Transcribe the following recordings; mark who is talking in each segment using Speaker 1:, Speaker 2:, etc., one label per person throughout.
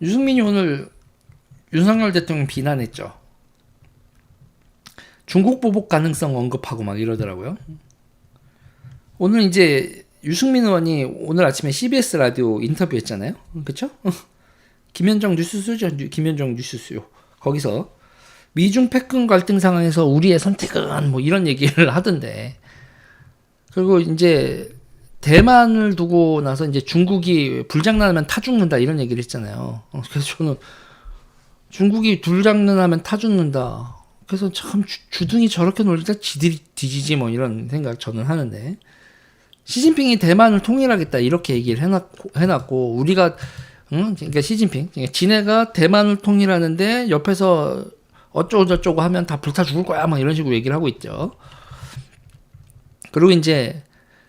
Speaker 1: 유승민이 오늘 윤석열 대통령 비난했죠. 중국 보복 가능성 언급하고 막 이러더라고요. 오늘 이제 유승민 의원이 오늘 아침에 CBS 라디오 인터뷰했잖아요. 그쵸? 김현정 뉴스쇼죠. 김현정 뉴스쇼. 거기서 미중 패권 갈등 상황에서 우리의 선택은 뭐 이런 얘기를 하던데. 그리고 이제 대만을 두고 나서 이제 중국이 불장난하면 타 죽는다 이런 얘기를 했잖아요. 그래서 저는 중국이 불장난하면 타 죽는다. 그래서 참 주둥이 저렇게 놀리다 지들이 뒤지지 뭐 이런 생각 저는 하는데, 시진핑이 대만을 통일하겠다 이렇게 얘기를 해놨고 우리가 그러니까 시진핑 지네가 대만을 통일하는데 옆에서 어쩌고 저쩌고 하면 다 불타 죽을 거야 막 이런 식으로 얘기를 하고 있죠. 그리고 이제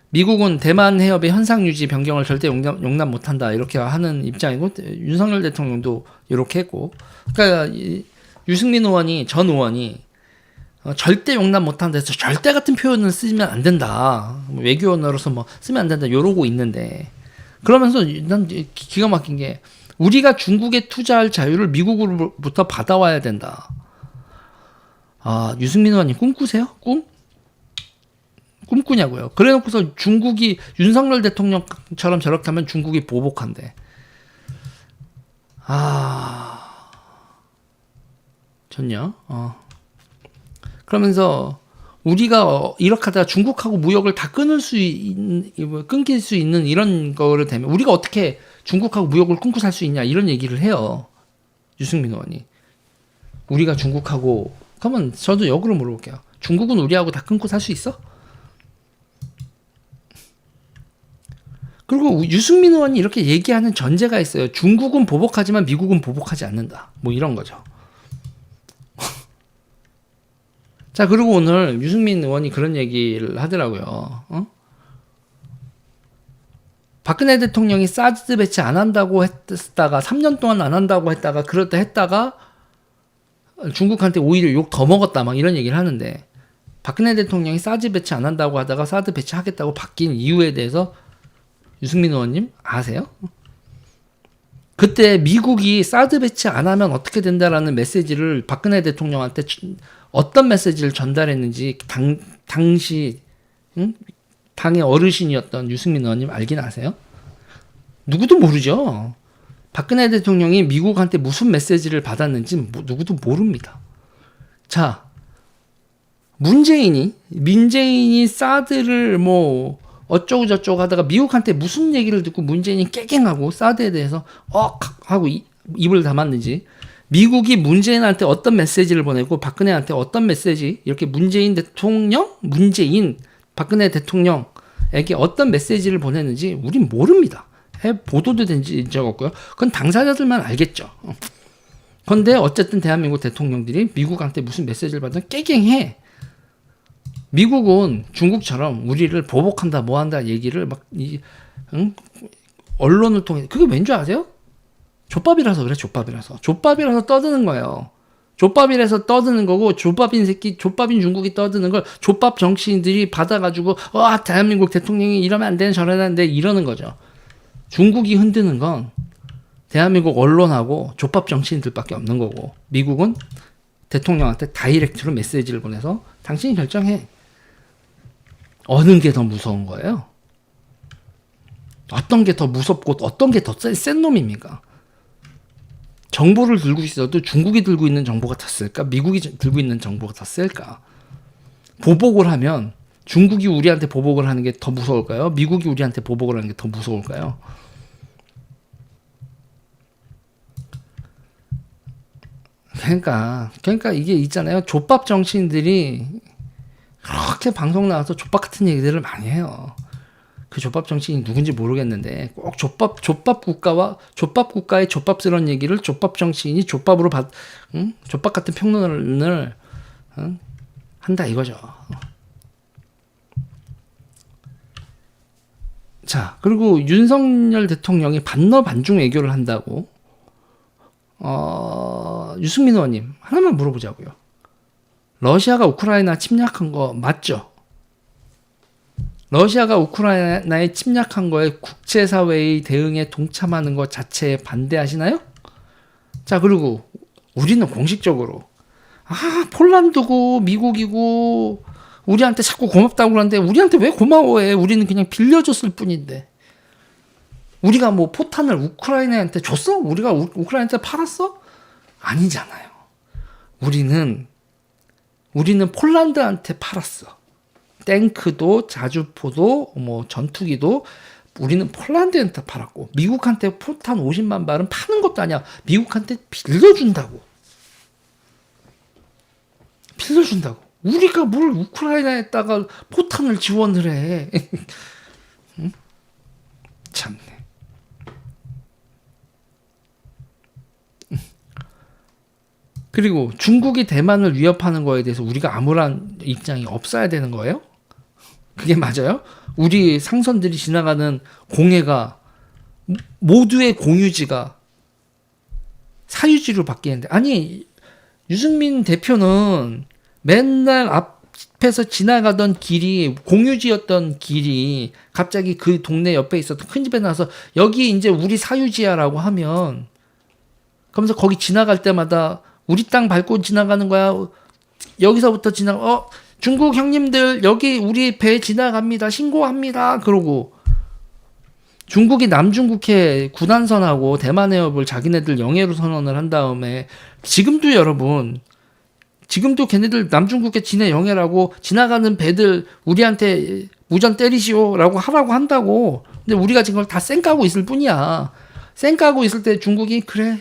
Speaker 1: 미국은 대만 해협의 현상 유지 변경을 절대 용납 못한다 이렇게 하는 입장이고, 윤석열 대통령도 이렇게 했고, 그러니까 유승민 의원이 전 의원이 절대 용납 못한다 해서 절대 같은 표현을 쓰면 안 된다, 외교 언어로서 뭐 쓰면 안 된다 이러고 있는데, 그러면서 난 기가 막힌 게 우리가 중국에 투자할 자유를 미국으로부터 받아와야 된다. 아, 유승민 의원님 꿈꾸세요? 꿈꾸냐고요. 그래놓고서 중국이 윤석열 대통령처럼 저렇게 하면 중국이 보복한대. 아, 좋냐? 그러면서 우리가 이렇게 하다가 중국하고 무역을 다 끊길 수 있는 이런 거를 되면 우리가 어떻게 중국하고 무역을 끊고 살 수 있냐 이런 얘기를 해요. 유승민 의원이. 우리가 중국하고, 그러면 저도 역으로 물어볼게요. 중국은 우리하고 다 끊고 살 수 있어? 그리고 유승민 의원이 이렇게 얘기하는 전제가 있어요. 중국은 보복하지만 미국은 보복하지 않는다. 뭐 이런 거죠. 자, 그리고 오늘 유승민 의원이 그런 얘기를 하더라고요. 박근혜 대통령이 사드 배치 안 한다고 했다가 3년 동안 안 한다고 했다가 그렇다 했다가 중국한테 오히려 욕 더 먹었다 막 이런 얘기를 하는데, 박근혜 대통령이 사드 배치 안 한다고 하다가 사드 배치 하겠다고 바뀐 이유에 대해서 유승민 의원님 아세요? 그때 미국이 사드 배치 안 하면 어떻게 된다라는 메시지를 박근혜 대통령한테 어떤 메시지를 전달했는지 당시 당의 어르신이었던 유승민 의원님 알긴 아세요? 누구도 모르죠. 박근혜 대통령이 미국한테 무슨 메시지를 받았는지 누구도 모릅니다. 자, 민재인이 사드를 뭐 어쩌고 저쩌고 하다가 미국한테 무슨 얘기를 듣고 문재인이 깨갱하고 사드에 대해서 하고 입을 담았는지, 미국이 문재인한테 어떤 메시지를 보내고 박근혜한테 어떤 메시지, 이렇게 박근혜 대통령에게 어떤 메시지를 보냈는지 우린 모릅니다. 보도도 된 적 없고요. 그건 당사자들만 알겠죠. 그런데 어쨌든 대한민국 대통령들이 미국한테 무슨 메시지를 받으면 깨갱해. 미국은 중국처럼 우리를 보복한다 뭐한다 얘기를 막 언론을 통해, 그게 왠지 아세요? 족밥이라서 그래. 족밥이라서 떠드는 거예요. 족밥이라서 떠드는 거고, 족밥인 중국이 떠드는 걸 족밥 정치인들이 받아가지고 대한민국 대통령이 이러면 안 되는 저러면 안 돼 이러는 거죠. 중국이 흔드는 건 대한민국 언론하고 족밥 정치인들밖에 없는 거고, 미국은 대통령한테 다이렉트로 메시지를 보내서 당신이 결정해. 어느 게 더 무서운 거예요? 어떤 게 더 무섭고 어떤 게 더 센 놈입니까? 정보를 들고 있어도 중국이 들고 있는 정보가 더 셀까? 미국이 들고 있는 정보가 더 셀까? 보복을 하면 중국이 우리한테 보복을 하는 게 더 무서울까요? 미국이 우리한테 보복을 하는 게 더 무서울까요? 그러니까 이게 있잖아요. 족밥 정치인들이 그렇게 방송 나와서 족밥 같은 얘기들을 많이 해요. 그 족밥 정치인이 누군지 모르겠는데 꼭 족밥 국가의 족밥스러운 얘기를 족밥 정치인이 족밥 같은 평론을 한다 이거죠. 자, 그리고 윤석열 대통령이 반러반중 외교를 한다고, 유승민 의원님 하나만 물어보자고요. 러시아가 우크라이나 침략한 거 맞죠? 러시아가 우크라이나에 침략한 거에 국제사회의 대응에 동참하는 것 자체에 반대하시나요? 자, 그리고 우리는 공식적으로 폴란드고 미국이고 우리한테 자꾸 고맙다고 그러는데 우리한테 왜 고마워해? 우리는 그냥 빌려줬을 뿐인데. 우리가 뭐 포탄을 우크라이나한테 줬어? 우리가 우크라이나한테 팔았어? 아니잖아요. 우리는 폴란드한테 팔았어. 탱크도 자주포도 뭐 전투기도 우리는 폴란드한테 팔았고, 미국한테 포탄 50만 발은 파는 것도 아니야. 미국한테 빌려준다고. 우리가 뭘 우크라이나에다가 포탄을 지원을 해. 응? 참네. 그리고 중국이 대만을 위협하는 거에 대해서 우리가 아무런 입장이 없어야 되는 거예요? 그게 맞아요? 우리 상선들이 지나가는 공해가 모두의 공유지가 사유지로 바뀌는데, 아니 유승민 대표는 맨날 앞에서 지나가던 길이 공유지였던 길이 갑자기 그 동네 옆에 있었던 큰 집에 나와서 여기 이제 우리 사유지야라고 하면, 그러면서 거기 지나갈 때마다 우리 땅 밟고 지나가는 거야. 여기서부터 중국 형님들 여기 우리 배 지나갑니다. 신고합니다. 그러고 중국이 남중국해 구단선하고 대만 해협을 자기네들 영해로 선언을 한 다음에 지금도 여러분, 지금도 걔네들 남중국해 진해 영해라고 지나가는 배들 우리한테 무전 때리시오라고 하라고 한다고. 근데 우리가 지금 다 쌩까고 있을 뿐이야. 쌩까고 있을 때 중국이 그래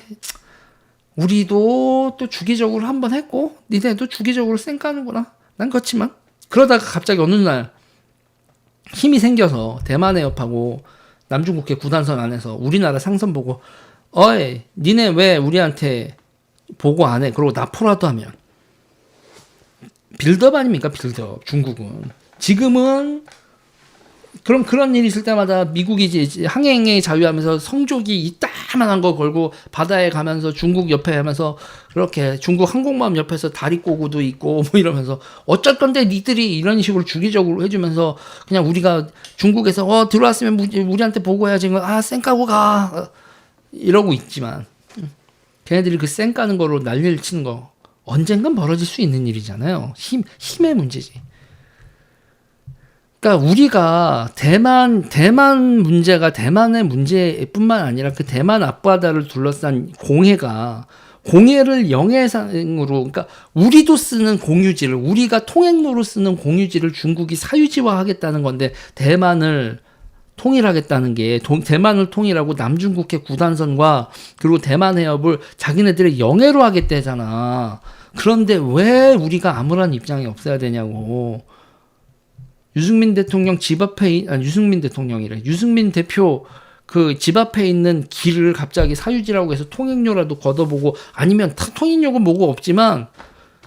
Speaker 1: 우리도 또 주기적으로 한번 했고 니네도 주기적으로 쌩까는구나. 난 그렇지만 그러다가 갑자기 어느 날 힘이 생겨서 대만 해협하고 남중국해 구단선 안에서 우리나라 상선 보고 어이 니네 왜 우리한테 보고 안 해? 그러고 나포라도 하면 빌드업 아닙니까? 빌드업. 중국은 지금은 그럼 그런 일이 있을 때마다 미국이 이제 항해에 자유하면서 성조기 이따만한 거 걸고 바다에 가면서 중국 옆에 하면서 그렇게 중국 항공모함 옆에서 다리 꼬고도 있고 뭐 이러면서 어쩔 건데 니들이 이런 식으로 주기적으로 해주면서 그냥 우리가 중국에서 들어왔으면 우리한테 보고해야지 쌩까고 가 이러고 있지만 걔네들이 그 쌩까는 거로 난리를 치는 거 언젠간 벌어질 수 있는 일이잖아요. 힘의 문제지. 그러니까 우리가 대만 문제가 대만의 문제뿐만 아니라 그 대만 앞바다를 둘러싼 공해를 영해상으로, 그러니까 우리도 쓰는 공유지를, 우리가 통행로로 쓰는 공유지를 중국이 사유지화하겠다는 건데, 대만을 통일하겠다는 게, 대만을 통일하고 남중국해 구단선과 그리고 대만 해협을 자기네들의 영해로 하겠다잖아. 그런데 왜 우리가 아무런 입장이 없어야 되냐고. 유승민 대통령 유승민 대표 그 집 앞에 있는 길을 갑자기 사유지라고 해서 통행료라도 걷어보고, 아니면 통행료가 뭐고 없지만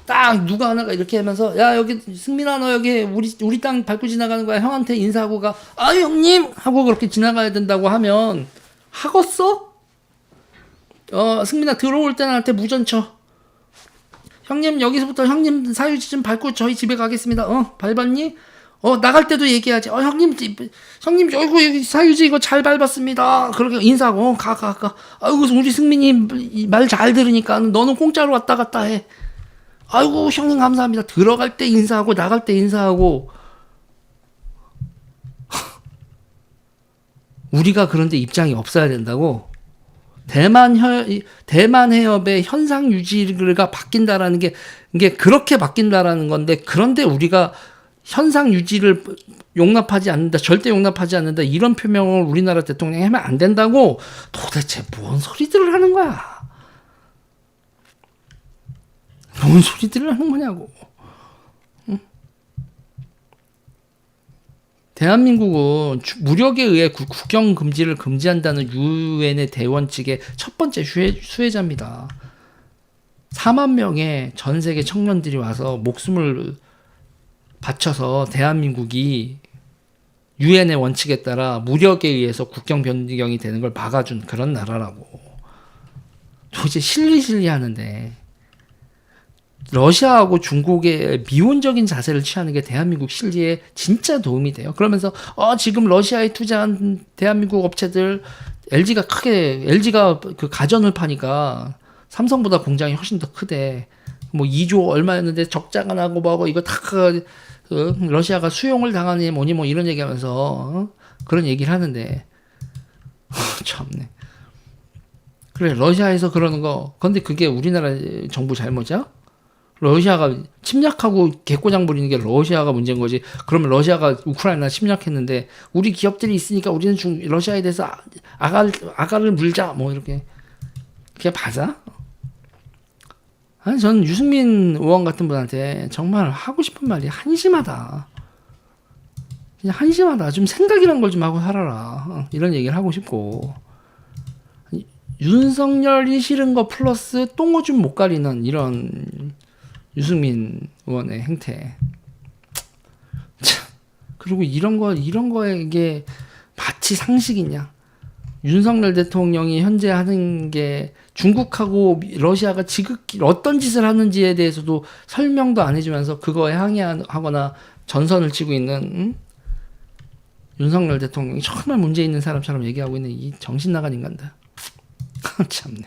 Speaker 1: 딱 누가 하나가 이렇게 하면서 야 여기 승민아 너 여기 우리 땅 밟고 지나가는 거야. 형한테 인사하고 가. 형님 하고 그렇게 지나가야 된다고 하면 하겠어? 승민아 들어올 때 나한테 무전 쳐. 형님 여기서부터 형님 사유지 좀 밟고 저희 집에 가겠습니다. 밟았니? 나갈 때도 얘기하지. 형님, 여기 사유지 이거 잘 밟았습니다. 그렇게 인사하고, 가. 아이고, 우리 승민이 말 잘 들으니까 너는 공짜로 왔다 갔다 해. 아이고, 형님 감사합니다. 들어갈 때 인사하고, 나갈 때 인사하고. 우리가 그런데 입장이 없어야 된다고? 대만 해협의 현상 유지가 바뀐다라는 게, 이게 그렇게 바뀐다라는 건데, 그런데 우리가 현상 유지를 용납하지 않는다, 절대 용납하지 않는다, 이런 표명을 우리나라 대통령이 하면 안 된다고. 도대체 뭔 소리들을 하는 거야? 뭔 소리들을 하는 거냐고. 응? 대한민국은 무력에 의해 국경 금지를 금지한다는 유엔의 대원 측의 첫 번째 수혜자입니다. 4만 명의 전 세계 청년들이 와서 목숨을 바쳐서 대한민국이 유엔의 원칙에 따라 무력에 의해서 국경 변경이 되는 걸 막아준 그런 나라라고. 도대체 실리하는데 러시아하고 중국의 미온적인 자세를 취하는 게 대한민국 실리에 진짜 도움이 돼요. 그러면서 지금 러시아에 투자한 대한민국 업체들 LG가 그 가전을 파니까 삼성보다 공장이 훨씬 더 크대. 뭐 2조 얼마였는데 적자가 나고 뭐고 이거 다 러시아가 수용을 당하니 뭐니 뭐 이런 얘기하면서 그런 얘기를 하는데 참네. 그래 러시아에서 그러는 거. 근데 그게 우리나라 정부 잘못이야? 러시아가 침략하고 개꼬장 부리는 게 러시아가 문제인 거지. 그러면 러시아가 우크라이나 침략했는데 우리 기업들이 있으니까 우리는 러시아에 대해서 아가를 물자 뭐 이렇게 그게 맞아? 아니 저는 유승민 의원 같은 분한테 정말 하고 싶은 말이 한심하다. 그냥 한심하다. 좀 생각이란 걸 좀 하고 살아라. 이런 얘기를 하고 싶고 윤석열이 싫은 거 플러스 똥오줌 못 가리는 이런 유승민 의원의 행태. 참. 그리고 이런 거에 이게 마치 상식이냐. 윤석열 대통령이 현재 하는 게 중국하고 러시아가 지극히 어떤 짓을 하는지에 대해서도 설명도 안 해주면서 그거에 항의하거나 전선을 치고 있는 윤석열 대통령이 정말 문제 있는 사람처럼 얘기하고 있는 이 정신 나간 인간들. 참네.